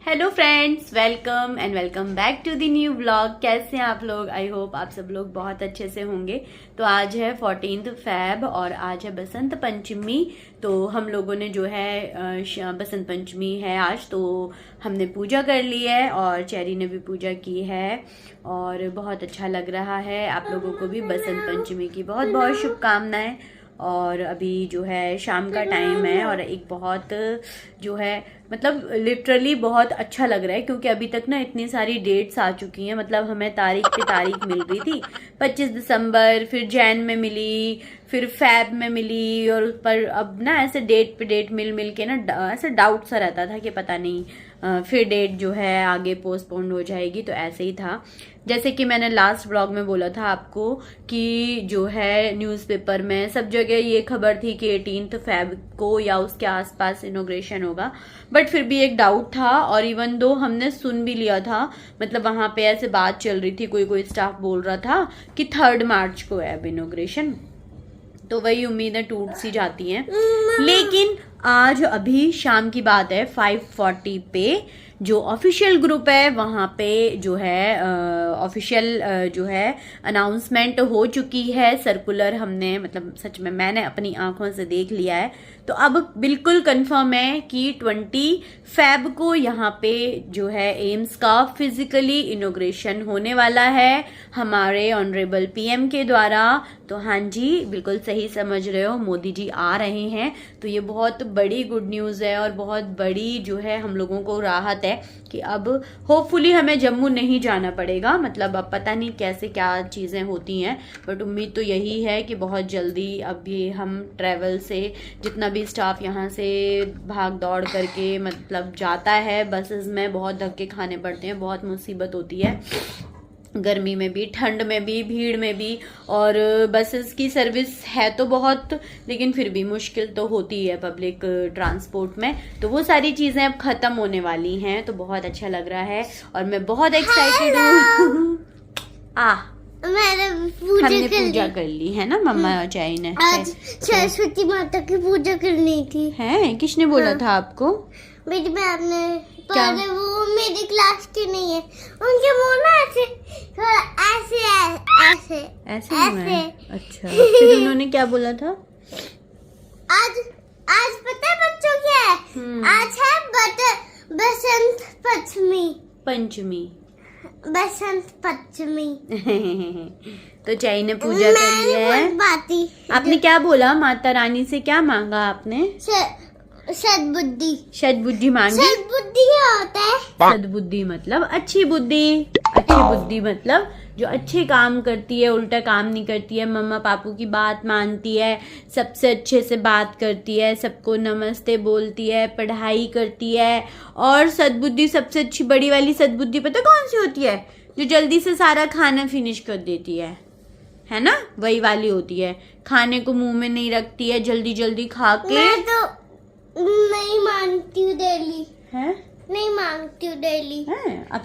Hello friends, welcome and welcome back to the new vlog. कैसे हैं आप लोग? आई होप आप सब लोग बहुत अच्छे से होंगे। तो आज है 14 फेब और आज है बसंत पंचमी। तो हम लोगों ने जो है बसंत पंचमी है आज, तो हमने पूजा कर ली है और चेरी ने भी पूजा की है और बहुत अच्छा लग रहा है। आप लोगों को भी बसंत पंचमी की बहुत बहुत शुभकामनाएं। और अभी जो है शाम का टाइम है और एक बहुत जो है मतलब लिटरली बहुत अच्छा लग रहा है, क्योंकि अभी तक ना इतनी सारी डेट्स आ चुकी हैं। मतलब हमें तारीख पे तारीख मिल रही थी, 25 दिसंबर, फिर जैन में मिली, फिर फैब में मिली, और उस पर अब ना ऐसे डेट पे डेट मिल मिल के ना ऐसे डाउट सा रहता था कि पता नहीं फिर डेट जो है आगे पोस्टपोन हो जाएगी। तो ऐसे ही था, जैसे कि मैंने लास्ट ब्लॉग में बोला था आपको कि जो है न्यूज़पेपर में सब जगह ये खबर थी कि 18 फेब को या उसके आसपास इनॉग्रेशन होगा, बट फिर भी एक डाउट था। और इवन दो हमने सुन भी लिया था, मतलब वहां पे ऐसे बात चल रही थी, कोई स्टाफ बोल रहा था कि 3 मार्च को है अब इनॉग्रेशन। तो वही उम्मीदें टूट सी जाती हैं। लेकिन आज अभी शाम की बात है, 5:40 पे जो ऑफिशियल ग्रुप है वहाँ पे जो है ऑफिशियल जो है अनाउंसमेंट हो चुकी है। सर्कुलर हमने मतलब सच में मैंने अपनी आंखों से देख लिया है। तो अब बिल्कुल कंफर्म है कि 20 फेब को यहाँ पे जो है एम्स का फिजिकली इनॉग्रेशन होने वाला है हमारे ऑनरेबल पीएम के द्वारा। तो हाँ जी, बिल्कुल सही समझ रहे हो, मोदी जी आ रहे हैं। तो ये बहुत बड़ी गुड न्यूज़ है और बहुत बड़ी जो है हम लोगों को राहत है कि अब होपफुली हमें जम्मू नहीं जाना पड़ेगा। मतलब अब पता नहीं कैसे क्या चीज़ें होती हैं, बट उम्मीद तो यही है कि बहुत जल्दी अब ये हम ट्रैवल से जितना भी स्टाफ यहाँ से भाग दौड़ करके मतलब जाता है, बसेस में बहुत धक्के खाने पड़ते हैं, बहुत मुसीबत होती है, गर्मी में भी, ठंड में भी, भीड़ में भी। और बसेस की सर्विस है तो बहुत, लेकिन फिर भी मुश्किल तो होती है पब्लिक ट्रांसपोर्ट में। तो वो सारी चीज़ें अब ख़त्म होने वाली हैं, तो बहुत अच्छा लग रहा है और मैं बहुत एक्साइटेड हूँ। हमने पूजा कर ली है ना मम्मा और चाई ने। आज सरस्वती माता की पूजा करनी थी। है? किसने बोला था आपको? मेरी मैम ने। पर वो मेरी क्लास की नहीं है, उनके बोला ऐसे ऐसे ऐसे ऐसे। अच्छा, फिर उन्होंने क्या बोला था? आज आज पता है बच्चों क्या है? आज है बसंत पंचमी। बसंत पंचमी। तो चाई ने पूजा कर ली है। आपने क्या बोला? माता रानी से क्या मांगा आपने? सद्बुद्धि मांगी। सद्बुद्धि क्या होता है? सद्बुद्धि मतलब अच्छी बुद्धि। अच्छी बुद्धि मतलब जो अच्छे काम करती है, उल्टा काम नहीं करती है, मम्मा पापू की बात मानती है, सबसे अच्छे से बात करती है, सबको नमस्ते बोलती है, पढ़ाई करती है। और सद्बुद्धि सबसे अच्छी बड़ी वाली सद्बुद्धि पता कौन सी होती है? जो जल्दी से सारा खाना फिनिश कर देती है ना? वही वाली होती है। खाने को मुंह में नहीं रखती है, जल्दी जल्दी खा के। मैं तो नहीं मांगती हूँ डेली। है? नहीं मांगती हूँ डेली। है? अब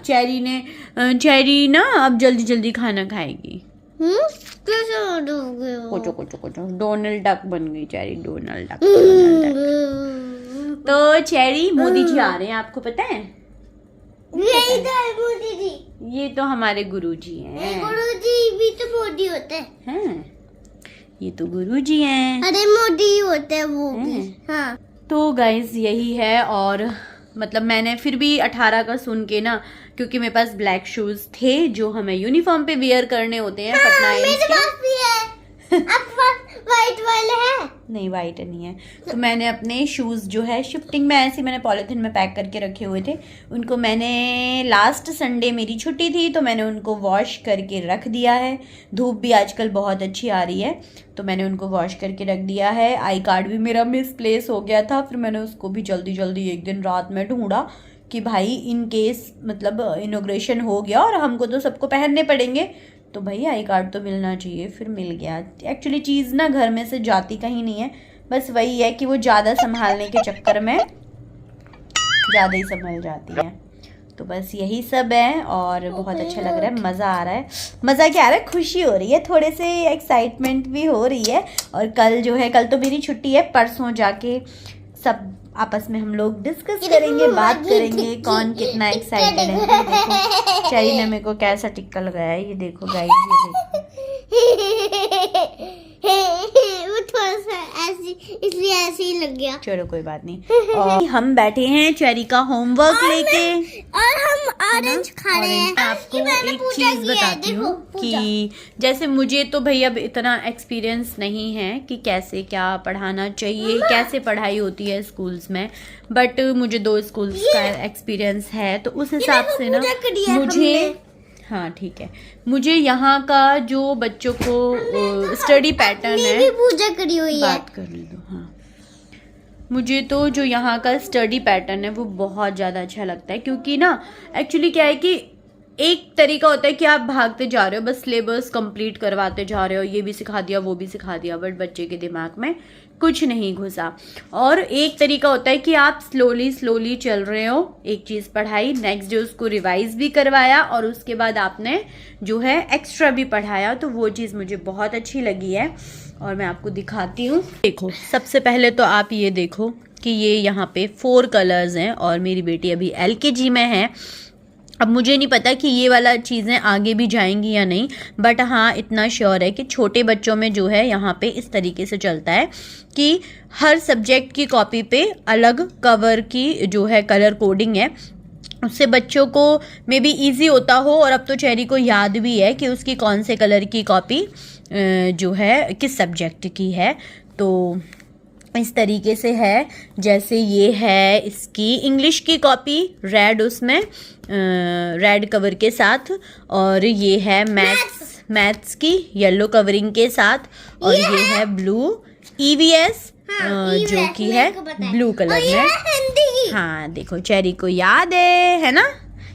चेरी ना अब जल्दी जल्दी खाना खाएगी। कैसे दोगे? कोचो डोनाल्ड डक बन गई चेरी, डोनाल्ड डक। तो चेरी, मोदी जी आ रहे हैं, आपको पता है? यही तो है मोदी जी। ये तो हमारे गुरुजी हैं। गुरुजी भी तो मोदी होते हैं। ये तो गुरुजी हैं। अरे मोदी होते हैं वो भी। हाँ। तो गाइज यही है। और मतलब मैंने फिर भी 18 का सुन के ना, क्योंकि मेरे पास ब्लैक शूज थे जो हमें यूनिफॉर्म पे वियर करने होते हैं। पटना मेरे पास भी है। आपके पास व्हाइट वाले हैं? नहीं, व्हाइट नहीं है। तो मैंने अपने शूज जो है शिफ्टिंग में ऐसे मैंने पॉलिथीन में पैक करके रखे हुए थे, उनको मैंने लास्ट संडे मेरी छुट्टी थी तो मैंने उनको वॉश करके रख दिया है। धूप भी आजकल बहुत अच्छी आ रही है, तो मैंने उनको वॉश करके रख दिया है। आई कार्ड भी मेरा मिसप्लेस हो गया था, फिर मैंने उसको भी जल्दी जल्दी एक दिन रात में ढूंढा कि भाई इन केस मतलब इनॉग्रेशन हो गया और हमको तो सबको पहनने पड़ेंगे, तो भाई आई कार्ड तो मिलना चाहिए। फिर मिल गया। एक्चुअली चीज़ ना घर में से जाती कहीं नहीं है, बस वही है कि वो ज़्यादा संभालने के चक्कर में ज़्यादा ही संभल जाती है। तो बस यही सब है और बहुत अच्छा लग रहा है, मज़ा आ रहा है। मज़ा क्या आ रहा है, खुशी हो रही है, थोड़े से एक्साइटमेंट भी हो रही है। और कल जो है, कल तो मेरी छुट्टी है, परसों जाके सब आपस में हम लोग डिस्कस करेंगे, बात करेंगे कौन कितना एक्साइटेड है। ये देखो चेरी ने मेरे को कैसा टिक्का लगाया है, ये देखो गाइस, ये देखो। वो थोड़ा सा ऐसे, इसलिए ऐसे ही लग गया। चलो कोई बात नहीं। और हम बैठे हैं चेरी का होमवर्क लेके और हम ऑरेंज खा रहे हैं। आपको एक चीज बताती हूँ कि जैसे मुझे तो भैया इतना एक्सपीरियंस नहीं है कि कैसे क्या पढ़ाना चाहिए, कैसे पढ़ाई होती है स्कूल्स में, बट मुझे 2 स्कूल्स का एक्सपीरियंस है, तो उस हिसाब से ना मुझे, हाँ ठीक है, मुझे यहाँ का जो बच्चों को स्टडी पैटर्न है, पूजा करी हुई है, बात कर ली दो। हाँ, मुझे तो जो यहाँ का स्टडी पैटर्न है वो बहुत ज़्यादा अच्छा लगता है, क्योंकि ना एक्चुअली क्या है कि एक तरीका होता है कि आप भागते जा रहे हो, बस सिलेबस कंप्लीट करवाते जा रहे हो, ये भी सिखा दिया वो भी सिखा दिया, बट बच्चे के दिमाग में कुछ नहीं घुसा। और एक तरीका होता है कि आप स्लोली चल रहे हो, एक चीज़ पढ़ाई, नेक्स्ट डे उसको रिवाइज भी करवाया और उसके बाद आपने जो है एक्स्ट्रा भी पढ़ाया, तो वो चीज़ मुझे बहुत अच्छी लगी है और मैं आपको दिखाती हूँ। देखो सबसे पहले तो आप ये देखो कि ये यहाँ पे 4 कलर्स हैं और मेरी बेटी अभी LKG में है। अब मुझे नहीं पता कि ये वाला चीज़ें आगे भी जाएंगी या नहीं, बट हाँ इतना श्योर है कि छोटे बच्चों में जो है यहाँ पे इस तरीके से चलता है कि हर सब्जेक्ट की कॉपी पे अलग कवर की जो है कलर कोडिंग है, उससे बच्चों को मे बी ईजी होता हो। और अब तो चेरी को याद भी है कि उसकी कौन से कलर की कॉपी जो है किस सब्जेक्ट की है। तो इस तरीके से है, जैसे ये है इसकी इंग्लिश की कॉपी रेड, उसमें रेड कवर के साथ, और ये है मैथ्स की येलो कवरिंग के साथ, और ये है ब्लू EVS जो कि है ब्लू कलर में। हाँ देखो चेरी को याद है ना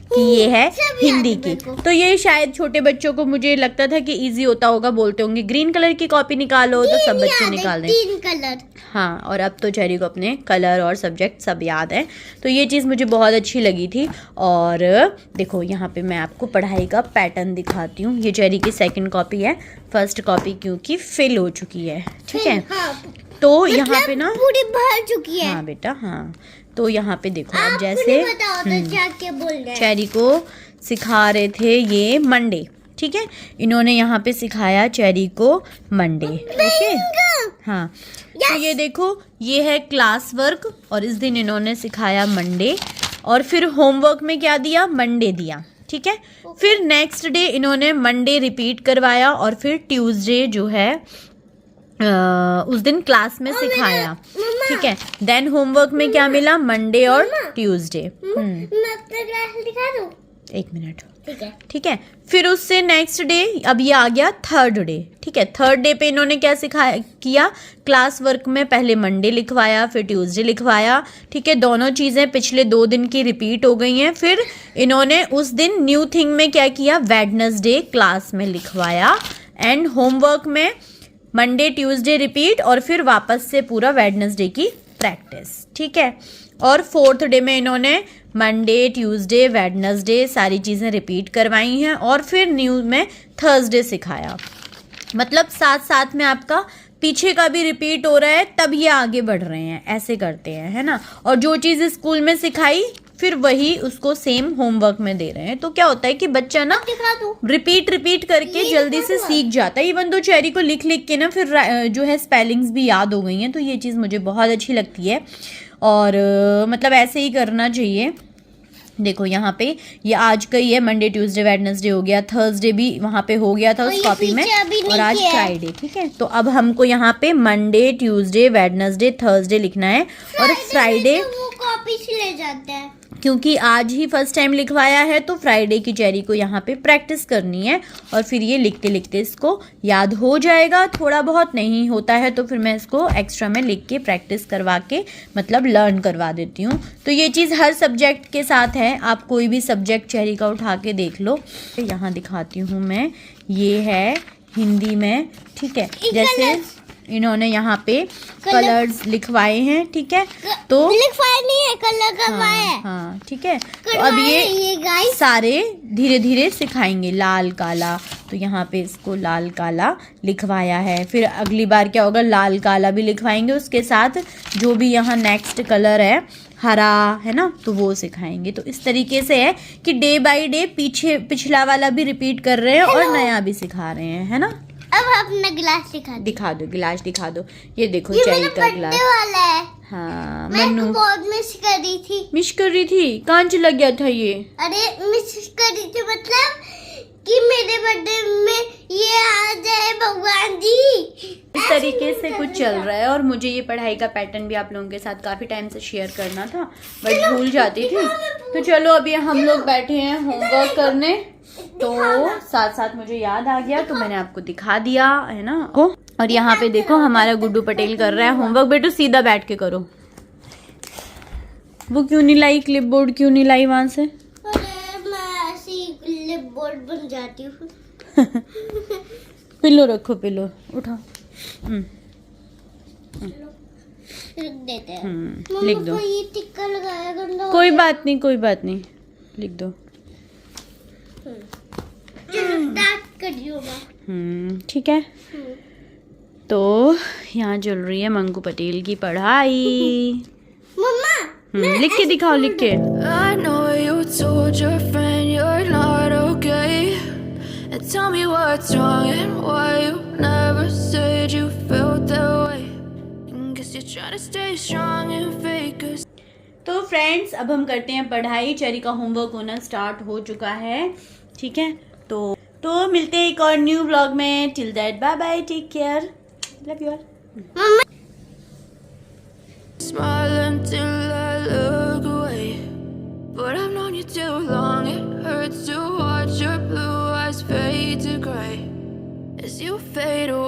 कि ये है हिंदी की। तो ये शायद छोटे बच्चों को मुझे लगता था कि इजी होता होगा, बोलते होंगे ग्रीन कलर की कॉपी निकालो, तो सब बच्चे निकाल दें 3 कलर। हाँ, और अब तो चेरी को अपने कलर और सब्जेक्ट सब याद है, तो ये चीज़ मुझे बहुत अच्छी लगी थी। और देखो यहाँ पे मैं आपको पढ़ाई का पैटर्न दिखाती हूँ। ये चेरी की 2nd कॉपी है, 1st कॉपी क्योंकि फिल हो चुकी है, ठीक है। तो यहाँ पे ना पूरी भर चुकी है। हाँ बेटा, हाँ तो यहाँ पे देखो आप जैसे चेरी को सिखा रहे थे ये मंडे, ठीक है, इन्होंने यहाँ पे सिखाया चेरी को मंडे, ओके। हाँ तो ये देखो ये है क्लास वर्क, और इस दिन इन्होंने सिखाया मंडे, और फिर होमवर्क में क्या दिया, मंडे दिया, ठीक है। फिर नेक्स्ट डे इन्होंने मंडे रिपीट करवाया, और फिर ट्यूसडे जो है उस दिन क्लास में सिखाया, ठीक है। देन होमवर्क में क्या मिला, मंडे और ट्यूसडे। मैं अपना क्लास दिखा दूं? 1 मिनट, ठीक है, ठीक है। फिर उससे नेक्स्ट डे अब ये आ गया 3rd डे, ठीक है। 3rd डे पे इन्होंने क्या किया, क्लास वर्क में पहले मंडे लिखवाया फिर ट्यूसडे लिखवाया, ठीक है। दोनों चीज़ें पिछले 2 दिन की रिपीट हो गई हैं। फिर इन्होंने उस दिन न्यू थिंग में क्या किया, वेडनेसडे क्लास में लिखवाया, एंड होमवर्क में मंडे ट्यूसडे रिपीट, और फिर वापस से पूरा वेडनेसडे की प्रैक्टिस, ठीक है। और 4th डे में इन्होंने मंडे ट्यूसडे वेडनेसडे सारी चीज़ें रिपीट करवाई हैं, और फिर न्यू में थर्सडे सिखाया। मतलब साथ साथ में आपका पीछे का भी रिपीट हो रहा है, तब ये आगे बढ़ रहे हैं, ऐसे करते हैं, है ना। और जो चीज़ स्कूल में सिखाई फिर वही उसको सेम होमवर्क में दे रहे हैं। तो क्या होता है कि बच्चा ना रिपीट करके जल्दी से सीख जाता है। इवन तो चेरी को लिख के ना फिर जो है स्पेलिंग्स भी याद हो गई हैं, तो ये चीज़ मुझे बहुत अच्छी लगती है, और मतलब ऐसे ही करना चाहिए। देखो यहाँ पे ये आज का ही है, मंडे ट्यूसडे वेडनेसडे हो गया, थर्सडे भी वहाँ पे हो गया था उस कॉपी में, और आज फ्राइडे, ठीक है। तो अब हमको यहाँ पे मंडे ट्यूसडे वेडनेसडे थर्सडे लिखना है, और फ्राइडे वो कॉपी से ले जाता है, क्योंकि आज ही फर्स्ट टाइम लिखवाया है, तो फ्राइडे की चेरी को यहाँ पे प्रैक्टिस करनी है, और फिर ये लिखते लिखते इसको याद हो जाएगा। थोड़ा बहुत नहीं होता है तो फिर मैं इसको एक्स्ट्रा में लिख के प्रैक्टिस करवा के मतलब लर्न करवा देती हूँ। तो ये चीज़ हर सब्जेक्ट के साथ है, आप कोई भी सब्जेक्ट चेरी का उठा के देख लो। यहाँ दिखाती हूँ मैं, ये है हिंदी में, ठीक है। जैसे इन्होंने यहाँ पे कलर्स लिखवाए हैं, ठीक है। तो लिखवाए नहीं है, कलर करवाए हैं। हाँ ठीक है। तो अब ये सारे धीरे धीरे सिखाएंगे, लाल काला तो यहाँ पे इसको लाल काला लिखवाया है। फिर अगली बार क्या होगा, लाल काला भी लिखवाएंगे, उसके साथ जो भी यहाँ नेक्स्ट कलर है हरा है ना, तो वो सिखाएंगे। तो इस तरीके से है कि डे बाय डे पिछला वाला भी रिपीट कर रहे हैं और नया भी सिखा रहे हैं, है ना। अब अपना गिलास दिखा दो, गिलास दिखा दो। ये देखो ये चाय मेरा का गिलास वाला है। हाँ, मैं मन्नू बहुत मिस कर रही थी। मिस कर रही थी, कांच लग गया था ये। अरे मिस कर रही थी मतलब कि मेरे बर्थडे में ये आ जाए भगवान जी। इस तरीके से कुछ चल रहा है। और मुझे ये पढ़ाई का पैटर्न भी आप लोगों के साथ काफी टाइम से शेयर करना था, बट भूल जाती थी। तो चलो अभी हम लोग बैठे हैं होमवर्क करने, तो साथ साथ मुझे याद आ गया तो मैंने आपको दिखा दिया, है ना। और यहाँ पे देखो हमारा गुड्डू पटेल कर रहा है होमवर्क। बेटू सीधा बैठ के करो। वो क्यों नहीं लाई, क्लिप बोर्ड क्यों नहीं लाई वहां से? अरे मैं ऐसी क्लिप बोर्ड बन जाती हूँ। पिलो रखो, पिलो उठाओ। लिख देते हैं। लिख दो। ये टिक्का लगाया गंदा। कोई बात नहीं, कोई बात नहीं, लिख दो। स्टार्ट करियो ठीक है। तो यहाँ चल रही है मंगू पटेल की पढ़ाई। मम्मा लिख के दिखाओ, लिख के। I know you told your friend you're not okay, and tell me what's wrong and why you never said you felt that way. Guess you're trying to stay strong and fake us. तो friends अब हम करते हैं पढ़ाई। Cherry का homework होना start हो चुका है, ठीक है। तो मिलते हैं एक और न्यू व्लॉग में। Till that bye bye, take care, love you all. Smile until I look away, but I've known you too long. It hurts to watch your blue eyes fade to gray as you fade away.